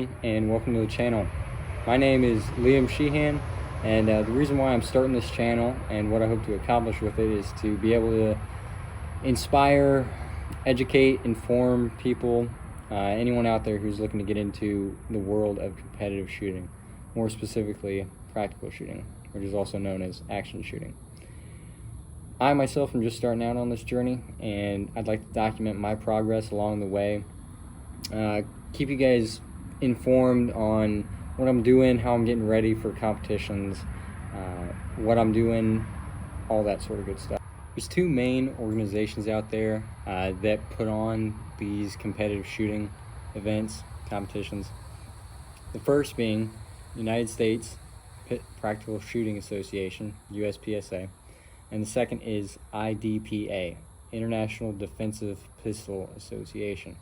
everyone, and welcome to the channel. My name is Liam Sheehan, and the reason why I'm starting this channel and what I hope to accomplish with it is to be able to inspire, educate, inform people, anyone out there who's looking to get into the world of competitive shooting, more specifically practical shooting, which is also known as action shooting. I myself am just starting out on this journey, and I'd like to document my progress along the way, keep you guys informed on what I'm doing, how I'm getting ready for competitions, what I'm doing, all that sort of good stuff. There's two main organizations out there that put on these competitive shooting events, competitions. The first being United States Practical Shooting Association, USPSA, and the second is IDPA, International Defensive Pistol Association.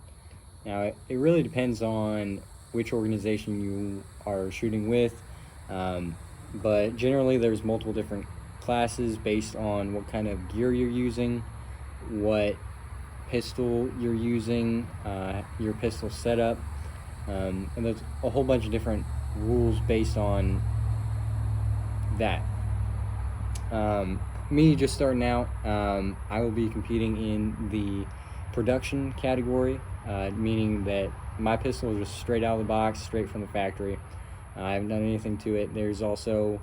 Now, it really depends on which organization you are shooting with, but generally there's multiple different classes based on what kind of gear you're using, what pistol you're using, your pistol setup, and there's a whole bunch of different rules based on that. Me just starting out, I will be competing in the production category, meaning that my pistol is just straight out of the box, straight from the factory. I haven't done anything to it. There's also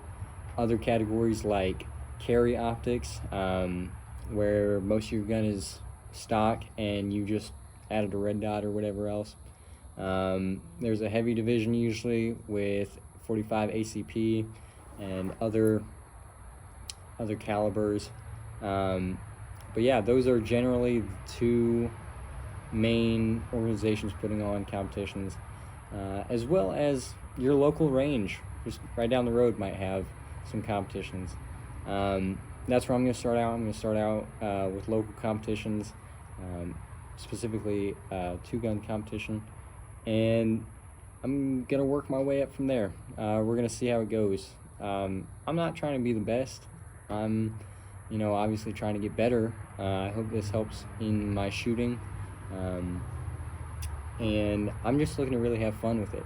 other categories like carry optics, where most of your gun is stock and you just added a red dot or whatever else. There's a heavy division usually with 45 ACP and other calibers. But yeah, those are generally the two main organizations putting on competitions, as well as your local range just right down the road might have some competitions. That's where I'm going to start out. I'm going to start out with local competitions, specifically two-gun competition, and I'm going to work my way up from there. We're going to see how it goes. I'm not trying to be the best. I'm obviously trying to get better. I hope this helps in my shooting, and I'm just looking to really have fun with it.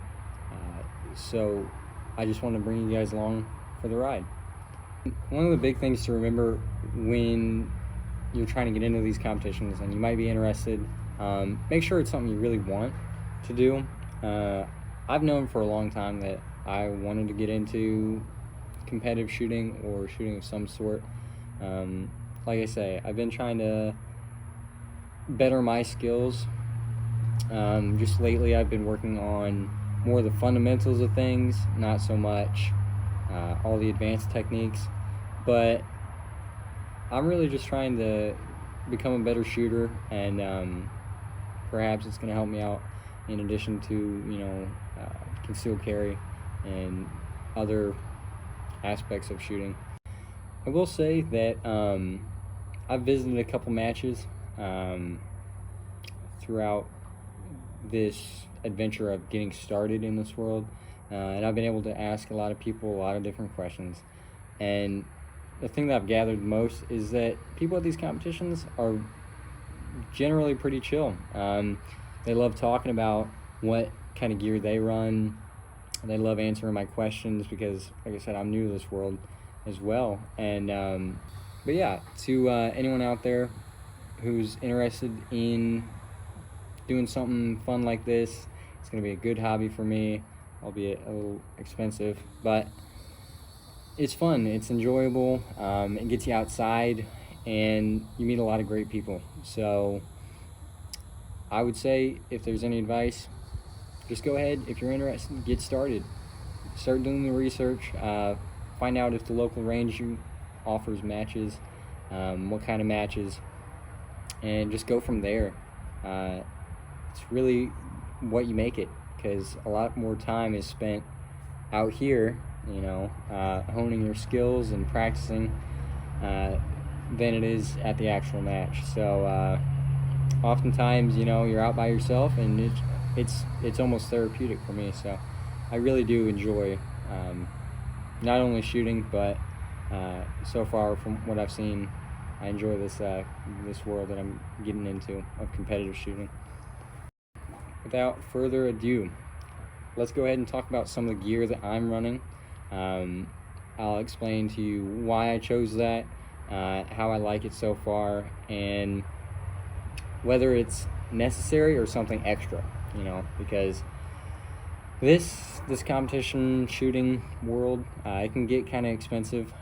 So I just want to bring you guys along for the ride. One of the big things to remember when you're trying to get into these competitions and you might be interested, make sure it's something you really want to do. I've known for a long time that I wanted to get into competitive shooting or shooting of some sort. Like I say, I've been trying to better my skills. Just lately I've been working on more of the fundamentals of things, not so much all the advanced techniques, but I'm really just trying to become a better shooter, and perhaps it's going to help me out in addition to concealed carry and other aspects of shooting. I will say that I've visited a couple matches throughout this adventure of getting started in this world, and I've been able to ask a lot of people a lot of different questions, and the thing that I've gathered most is that people at these competitions are generally pretty chill. They love talking about what kind of gear they run. They love answering my questions because, like I said, I'm new to this world as well. And but yeah, to anyone out there who's interested in doing something fun like this, it's going to be a good hobby for me, albeit a little expensive, but it's fun, it's enjoyable, it gets you outside, and you meet a lot of great people. So I would say, if there's any advice, just go ahead. If you're interested, get started. Start doing the research, find out if the local range offers matches, what kind of matches, and just go from there. It's really what you make it, because a lot more time is spent out here, honing your skills and practicing, than it is at the actual match. So oftentimes, you're out by yourself, and it's almost therapeutic for me. So I really do enjoy not only shooting, but so far from what I've seen, I enjoy this world that I'm getting into of competitive shooting. Without further ado, let's go ahead and talk about some of the gear that I'm running. I'll explain to you why I chose that, how I like it so far, and whether it's necessary or something extra, because this competition shooting world, it can get kind of expensive,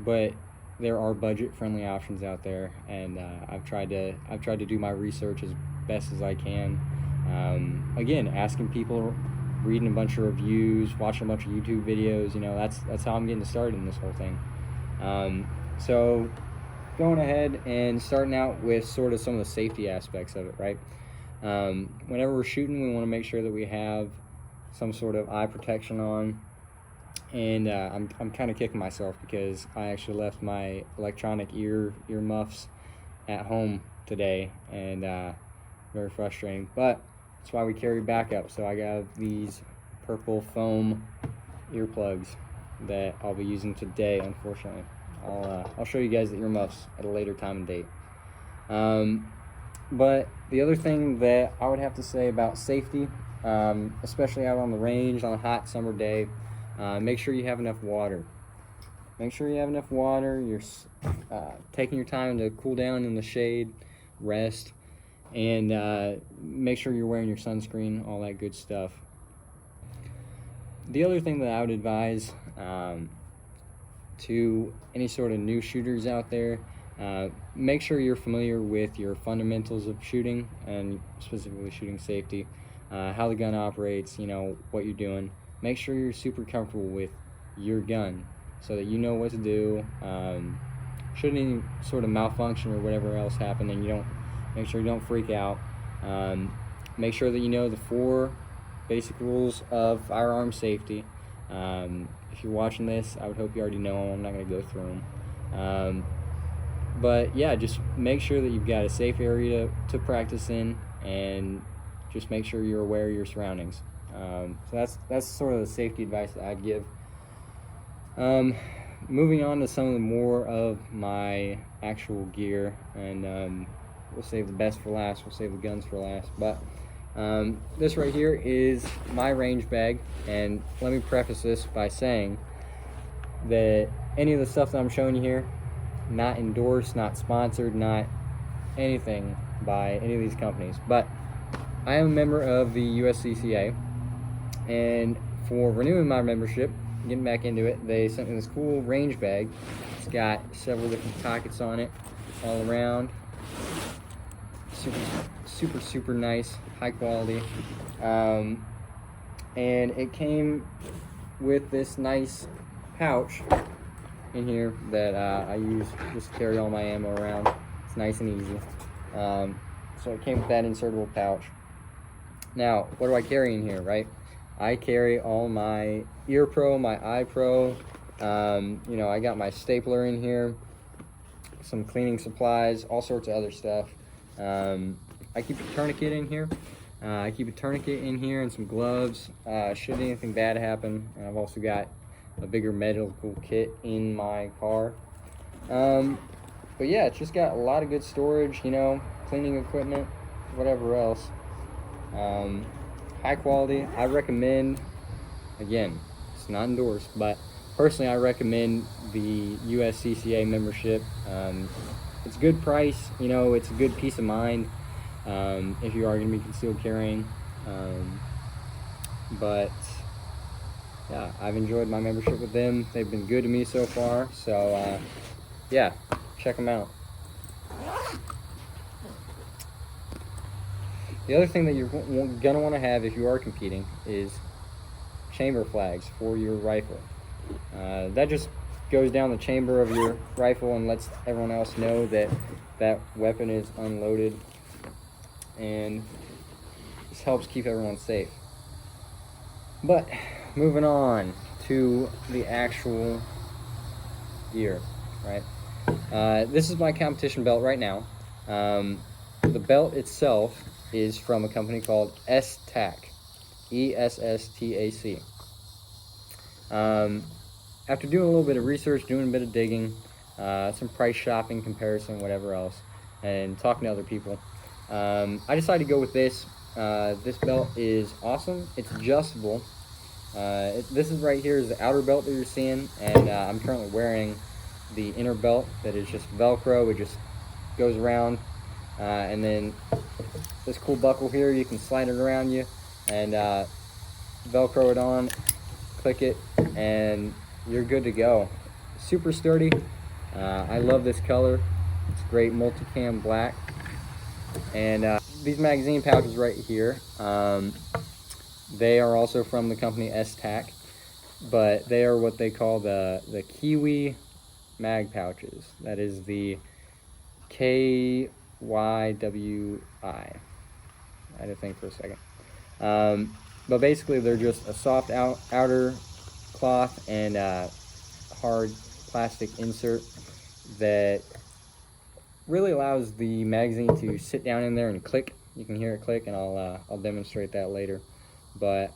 but there are budget-friendly options out there, and I've tried to do my research as best as I can. Again, asking people, reading a bunch of reviews, watching a bunch of YouTube videos. That's how I'm getting started in this whole thing. So going ahead and starting out with sort of some of the safety aspects of it, right? Whenever we're shooting, we want to make sure that we have some sort of eye protection on. And I'm kind of kicking myself because I actually left my electronic ear muffs at home today, and very frustrating. But that's why we carry backup. So I got these purple foam earplugs that I'll be using today. Unfortunately, I'll show you guys the earmuffs at a later time and date. But the other thing that I would have to say about safety, especially out on the range on a hot summer day, make sure you have enough water. Make sure you have enough water. You're taking your time to cool down in the shade, rest, and make sure you're wearing your sunscreen, all that good stuff. The other thing that I would advise to any sort of new shooters out there, make sure you're familiar with your fundamentals of shooting, and specifically shooting safety, how the gun operates, what you're doing. Make sure you're super comfortable with your gun so that you know what to do. Should any sort of malfunction or whatever else happen, then make sure you don't freak out. Make sure that you know the 4 basic rules of firearm safety. If you're watching this, I would hope you already know them. I'm not going to go through them. But yeah, just make sure that you've got a safe area to practice in, and just make sure you're aware of your surroundings. So that's sort of the safety advice that I'd give. Moving on to some of the more of my actual gear, and we'll save the best for last. We'll save the guns for last. But this right here is my range bag, and let me preface this by saying that any of the stuff that I'm showing you here, not endorsed, not sponsored, not anything by any of these companies, but I am a member of the USCCA, and for renewing my membership, getting back into it, they sent me this cool range bag. It's got several different pockets on it all around. Super nice, high quality. And it came with this nice pouch in here that I use just to carry all my ammo around. It's nice and easy. So it came with that insertable pouch. Now, what do I carry in here, right? I carry all my ear pro, my eye pro. I got my stapler in here, some cleaning supplies, all sorts of other stuff. I keep a tourniquet in here. And some gloves, should anything bad happen. And I've also got a bigger medical kit in my car. But yeah, it's just got a lot of good storage, cleaning equipment, whatever else. High quality. I recommend, again, it's not endorsed, but personally I recommend the USCCA membership. It's a good price, it's a good peace of mind if you are going to be concealed carrying. But yeah, I've enjoyed my membership with them. They've been good to me so far, so yeah, check them out. The other thing that you're going to want to have if you are competing is chamber flags for your rifle. That just goes down the chamber of your rifle and lets everyone else know that that weapon is unloaded, and this helps keep everyone safe. But moving on to the actual gear, right? This is my competition belt right now. The belt itself is from a company called ESSTAC, ESSTAC. After doing a little bit of research, doing a bit of digging, some price shopping, comparison, whatever else, and talking to other people, I decided to go with this. this belt is awesome. It's adjustable. This is right here is the outer belt that you're seeing, and I'm currently wearing the inner belt that is just Velcro. It just goes around, and then this cool buckle here, you can slide it around you and Velcro it on, click it, and you're good to go. Super sturdy. I love this color. It's great multicam black. And these magazine pouches right here, they are also from the company S-Tac, but they are what they call the Kiwi mag pouches. That is the KYWI. I had to think for a second. But basically they're just a soft outer cloth and hard plastic insert that really allows the magazine to sit down in there and click. You can hear it click, and I'll demonstrate that later. But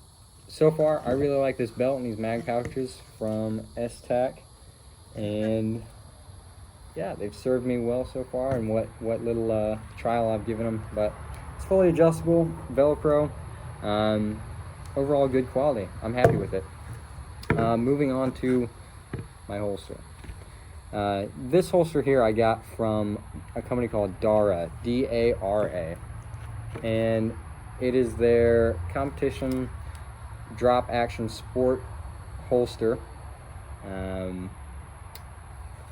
so far I really like this belt and these mag pouches from S-Tac, and yeah, they've served me well so far in what little trial I've given them. But it's fully adjustable, Velcro, overall good quality. I'm happy with it. Moving on to my holster. This holster here I got from a company called Dara, D-A-R-A, and it is their competition drop action sport holster,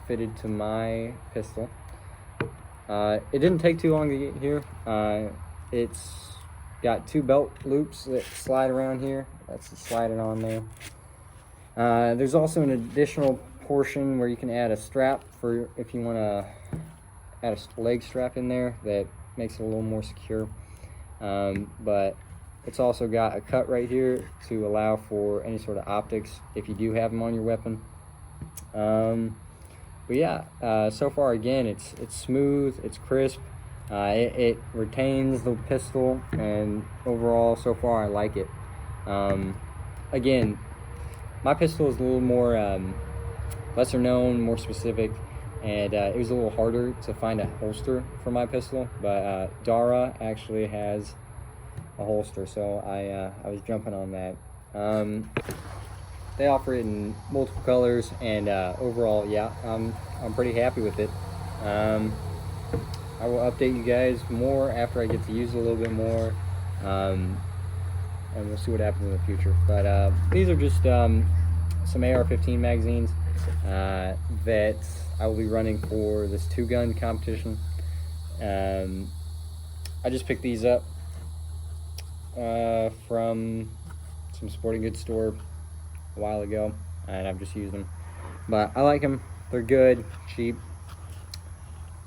fitted to my pistol. It didn't take too long to get here. It's got 2 belt loops that slide around here. That's slide it on there. There's also an additional portion where you can add a strap for if you want to add a leg strap in there that makes it a little more secure. But it's also got a cut right here to allow for any sort of optics if you do have them on your weapon. But yeah, so far again, it's smooth, it's crisp, it retains the pistol, and overall so far I like it. Again, my pistol is a little more lesser known, more specific, and it was a little harder to find a holster for my pistol, but Dara actually has a holster, so I was jumping on that. They offer it in multiple colors, and overall, yeah, I'm pretty happy with it. I will update you guys more after I get to use it a little bit more, and we'll see what happens in the future. But these are just some AR-15 magazines that I will be running for this 2-gun competition. I just picked these up from some sporting goods store a while ago, and I've just used them. But I like them. They're good, cheap.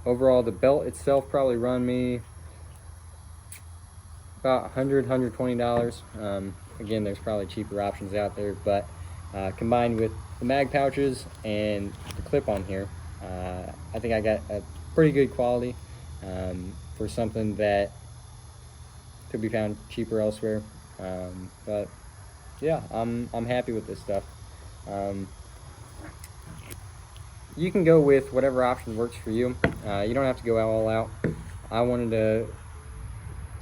Overall, the belt itself probably run me about $100, $120. Again, there's probably cheaper options out there, but combined with the mag pouches and the clip on here, I think I got a pretty good quality for something that could be found cheaper elsewhere. But yeah, I'm happy with this stuff. You can go with whatever option works for you. You don't have to go all out. I wanted to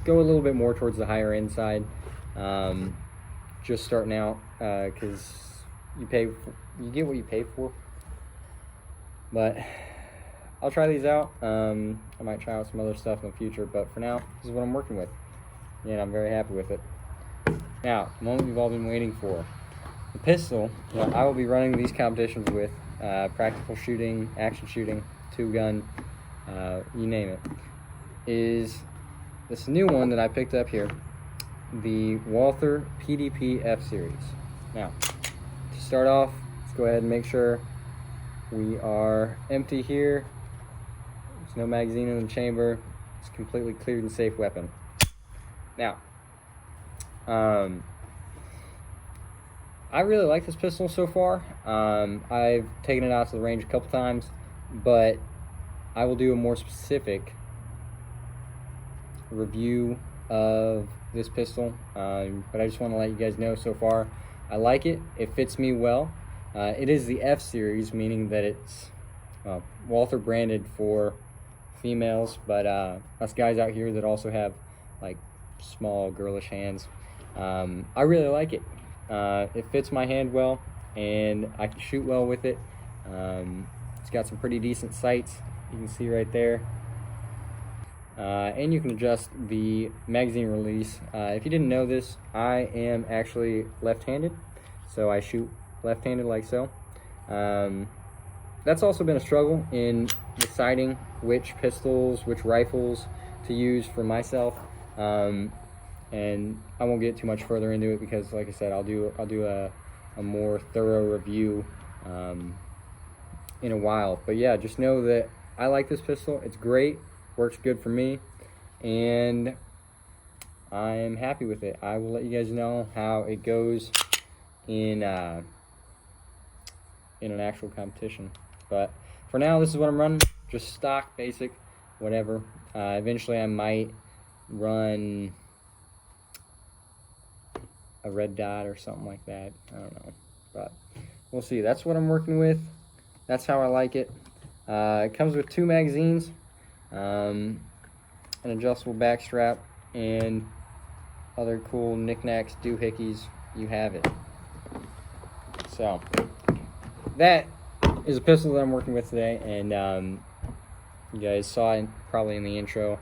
go a little bit more towards the higher end side, just starting out, because you get what you pay for. But I'll try these out. I might try out some other stuff in the future, but for now, this is what I'm working with, and I'm very happy with it. Now, the moment you've all been waiting for. The pistol that I will be running these competitions with, practical shooting, action shooting, 2-gun, you name it, is this new one that I picked up here, the Walther PDP F-Series. Now, to start off, let's go ahead and make sure we are empty here. There's no magazine in the chamber. It's a completely cleared and safe weapon. Now, I really like this pistol so far. I've taken it out to the range a couple times, but I will do a more specific review of this pistol. But I just want to let you guys know so far I like it. It fits me well. It is the F series, meaning that it's Walther branded for females, but us guys out here that also have like small girlish hands. I really like it. It fits my hand well, and I can shoot well with it. It's got some pretty decent sights, you can see right there. And you can adjust the magazine release. If you didn't know this, I am actually left-handed, so I shoot left-handed like so. That's also been a struggle in deciding which pistols, which rifles to use for myself. And I won't get too much further into it because, like I said, I'll do a more thorough review in a while. But yeah, just know that I like this pistol. It's great, works good for me, and I am happy with it. I will let you guys know how it goes in an actual competition. But for now, this is what I'm running, just stock, basic, whatever. Eventually I might run a red dot or something like that. I don't know, but we'll see. That's what I'm working with. That's how I like it. It comes with 2 magazines, an adjustable back strap, and other cool knickknacks, doohickeys. You have it. So that is a pistol that I'm working with today, and you guys saw it probably in the intro,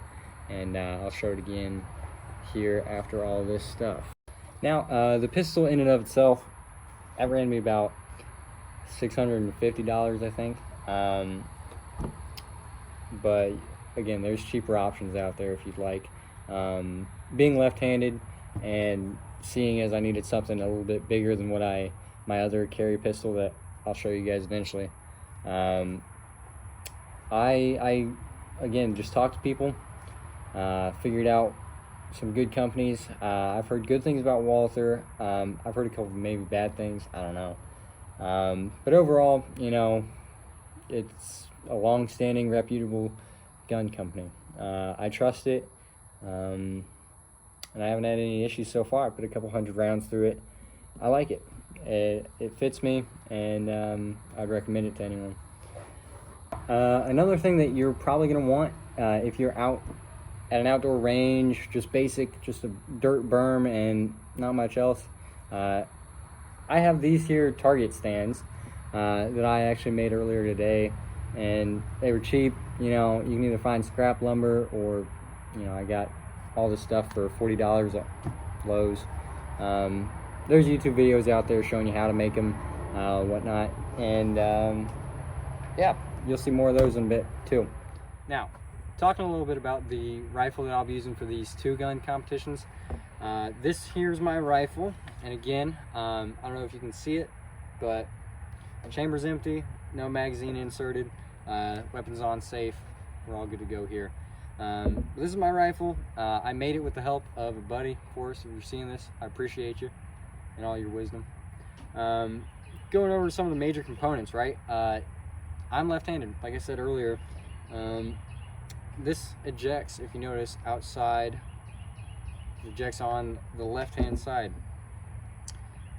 and I'll show it again here after all this stuff. Now, the pistol in and of itself, that ran me about $650, I think. But again, there's cheaper options out there if you'd like. Being left-handed and seeing as I needed something a little bit bigger than what my other carry pistol that I'll show you guys eventually. I again just talked to people, figured out some good companies. I've heard good things about Walther. I've heard a couple maybe bad things. I don't know. But overall, you know, it's a long-standing, reputable gun company. I trust it, and I haven't had any issues so far. I put a couple hundred rounds through it. I like it. It fits me, and I'd recommend it to anyone. Another thing that you're probably going to want if you're out at an outdoor range, just basic, just a dirt berm and not much else. I have these here target stands that I actually made earlier today, and they were cheap. You know, you can either find scrap lumber or, you know, I got all this stuff for $40 at Lowe's. There's YouTube videos out there showing you how to make them, whatnot, and yeah, you'll see more of those in a bit too. Now, talking a little bit about the rifle that I'll be using for these 2-gun competitions. This here's my rifle, and again, I don't know if you can see it, but the chamber's empty, no magazine inserted, weapons on safe, we're all good to go here. This is my rifle. I made it with the help of a buddy, of course. If you're seeing this, I appreciate you and all your wisdom. Going over some of the major components, right? I'm left-handed, like I said earlier. This ejects, if you notice, outside. It ejects on the left-hand side.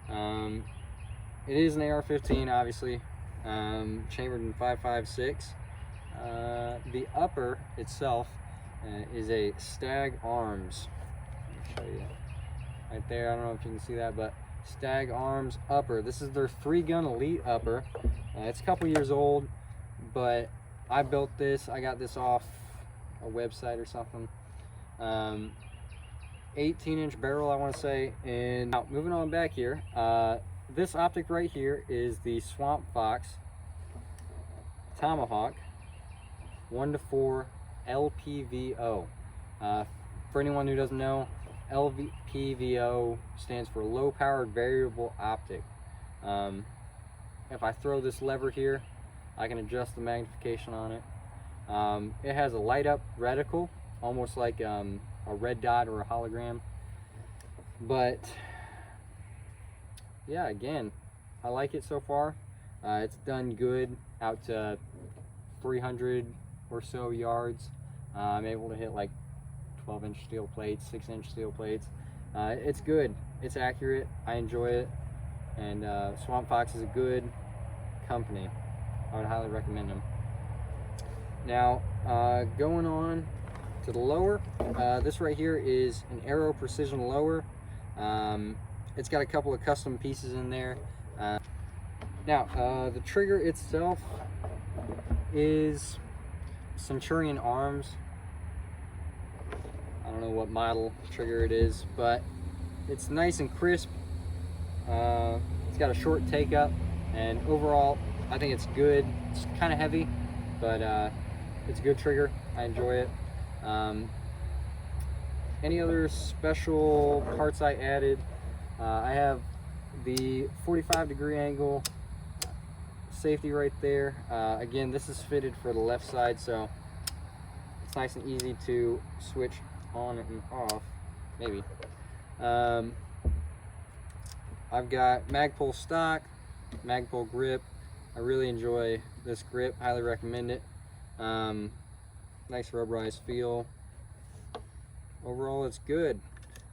It is an AR-15, obviously, chambered in 5.56. The upper itself is a Stag Arms. Let me show you right there. I don't know if you can see that, but Stag Arms upper. This is their 3-gun elite upper. It's a couple years old, but I built this. I got this off a website or something. 18-inch barrel, I want to say. And now, moving on back here, this optic right here is the Swamp Fox Tomahawk 1:4 LPVO. For anyone who doesn't know, LPVO stands for low powered variable optic. If I throw this lever here, I can adjust the magnification on it. It has a light up reticle, almost like a red dot or a hologram. But yeah, again, I like it so far. It's done good out to 300 or so yards. I'm able to hit like 12-inch steel plates, 6-inch steel plates. It's good. It's accurate. I enjoy it. And Swamp Fox is a good company. I would highly recommend them. Now, going on to the lower. This right here is an Aero Precision lower. It's got a couple of custom pieces in there. Now, the trigger itself is Centurion Arms. I don't know what model trigger it is, but it's nice and crisp. It's got a short take up, and overall I think it's good. It's kind of heavy, but it's a good trigger. I enjoy it. Any other special parts I added? I have the 45-degree angle safety right there. Again, this is fitted for the left side, so it's nice and easy to switch on and off, maybe. I've got Magpul stock, Magpul grip. I really enjoy this grip, highly recommend it. Nice rubberized feel. Overall, it's good.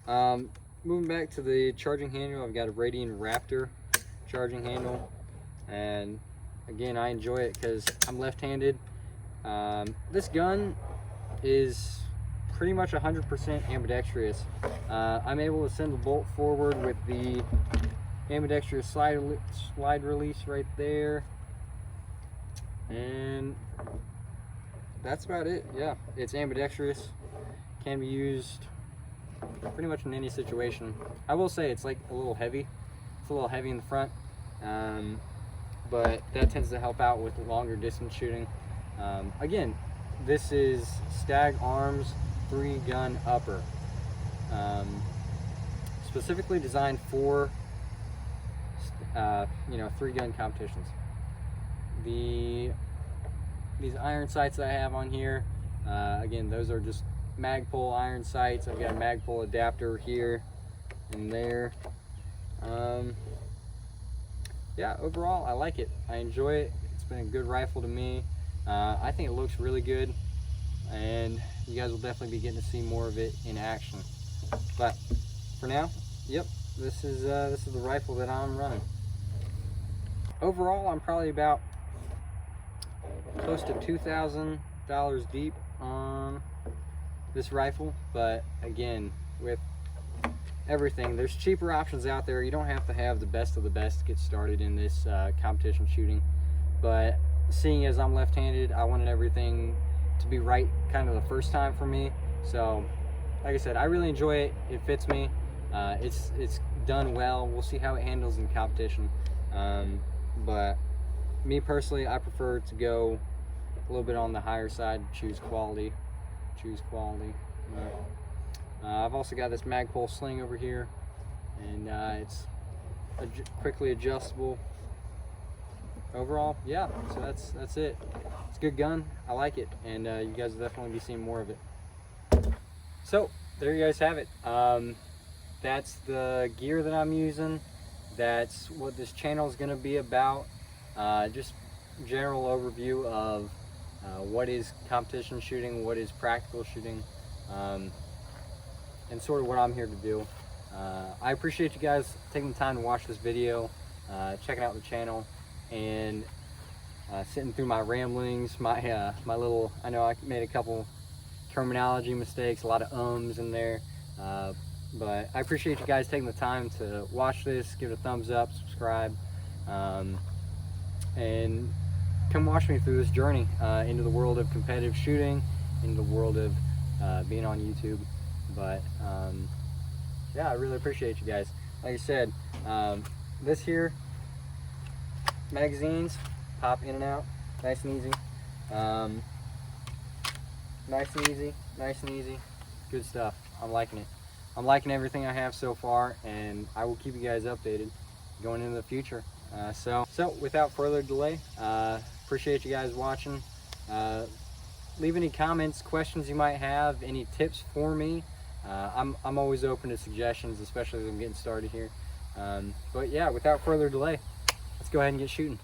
Moving back to the charging handle, I've got a Radian Raptor charging handle, and again, I enjoy it because I'm left-handed. This gun is pretty much 100% ambidextrous. I'm able to send the bolt forward with the ambidextrous slide release right there, and that's about it. Yeah, it's ambidextrous, can be used pretty much in any situation. I will say it's like a little heavy. It's a little heavy in the front, but that tends to help out with longer distance shooting. Again, this is Stag Arms 3-gun upper, specifically designed for 3-gun competitions. These iron sights that I have on here, again, those are just Magpul iron sights. I've got a Magpul adapter here and there. Yeah, overall I like it. I enjoy it. It's been a good rifle to me. I think it looks really good, and you guys will definitely be getting to see more of it in action. But for now, yep, this is the rifle that I'm running. Overall, I'm probably about close to $2,000 deep on this rifle, but again, with everything, there's cheaper options out there. You don't have to have the best of the best to get started in this competition shooting, but seeing as I'm left-handed, I wanted everything to be right kind of the first time for me. So like I said, I really enjoy it. It fits me. It's done well. We'll see how it handles in competition, but me personally, I prefer to go a little bit on the higher side, choose quality. I've also got this Magpul sling over here, and it's quickly adjustable. Overall, yeah, so that's it. It's a good gun. I like it, and you guys will definitely be seeing more of it. So there you guys have it. That's the gear that I'm using. That's what this channel is going to be about. Just general overview of what is competition shooting, what is practical shooting, and sort of what I'm here to do. I appreciate you guys taking the time to watch this video, checking out the channel, and sitting through my ramblings, my little, I know I made a couple terminology mistakes, a lot of ums in there, but I appreciate you guys taking the time to watch this. Give it a thumbs up, subscribe, and come watch me through this journey into the world of competitive shooting, into the world of being on YouTube. But yeah, I really appreciate you guys. Like I said, this here, magazines pop in and out nice and easy. Nice and easy, good stuff. I'm liking it. I'm liking everything I have so far, and I will keep you guys updated going into the future. So without further delay, appreciate you guys watching. Leave any comments, questions you might have, any tips for me. I'm always open to suggestions, especially as I'm getting started here. But yeah, without further delay, let's go ahead and get shooting.